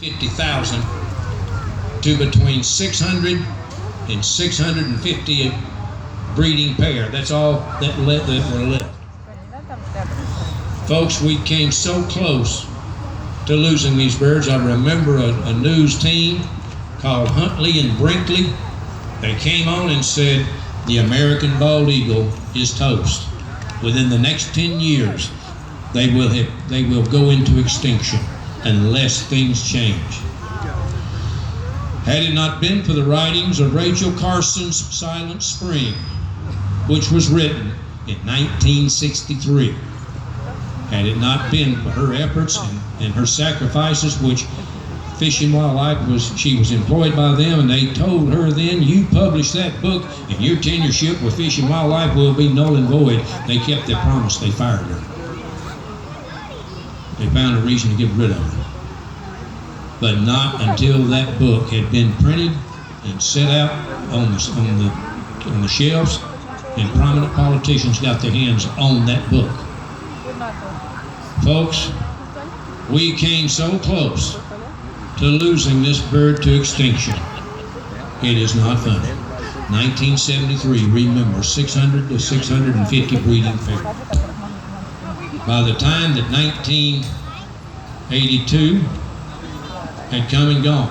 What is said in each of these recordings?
50,000 to between 600 and 650 breeding pair. That's all that were left. Folks, we came so close to losing these birds. I remember a news team called Huntley and Brinkley. They came on and said the American bald eagle is toast. Within the next 10 years, they will go into extinction unless things change. Had it not been for the writings of Rachel Carson's Silent Spring, which was written in 1963, had it not been for her efforts and her sacrifices, which Fish and Wildlife she was employed by them, and they told her then, you publish that book and your tenureship with Fish and Wildlife will be null and void. They kept their promise. They fired her. They found a reason to get rid of her. But not until that book had been printed and set out on the shelves, and prominent politicians got their hands on that book. Folks, we came so close to losing this bird to extinction. It is not funny. 1973, remember, 600 to 650 breeding pairs. By the time that 1982 had come and gone,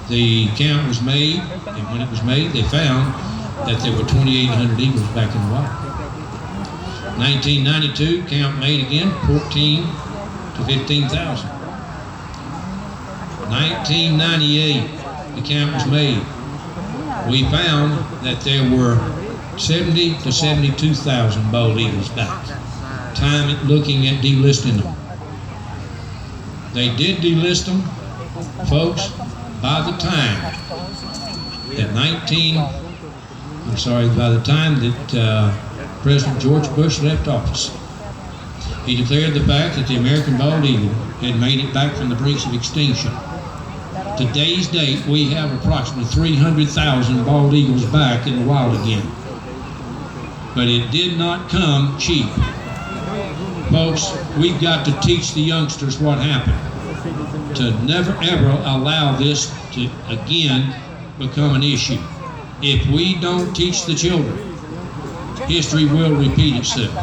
the count was made, and when it was made, they found that there were 2,800 eagles back in the wild. 1992, count made again, 14 to 15,000. 1998, the count was made. We found that there were 70 to 72,000 bald eagles back. Time looking at delisting them. They did delist them, folks, by the time that President George Bush left office. He declared the fact that the American bald eagle had made it back from the brinks of extinction. Today's date, we have approximately 300,000 bald eagles back in the wild again. But it did not come cheap. Folks, we've got to teach the youngsters what happened, to never ever allow this to again become an issue. If we don't teach the children, history will repeat itself.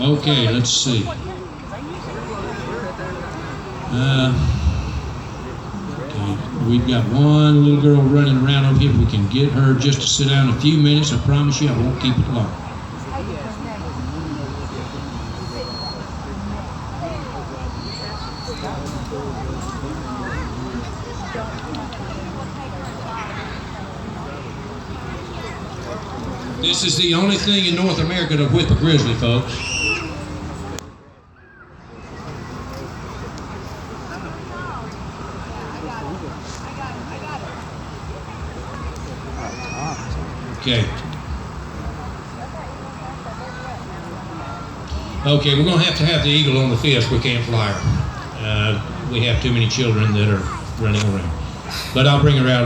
Okay, let's see. We've got one little girl running around over here. If we can get her just to sit down a few minutes, I promise you I won't keep it long. This is the only thing in North America to whip a grizzly, folks. Okay, we're going to have the eagle on the fist. We can't fly her. We have too many children that are running around. But I'll bring her out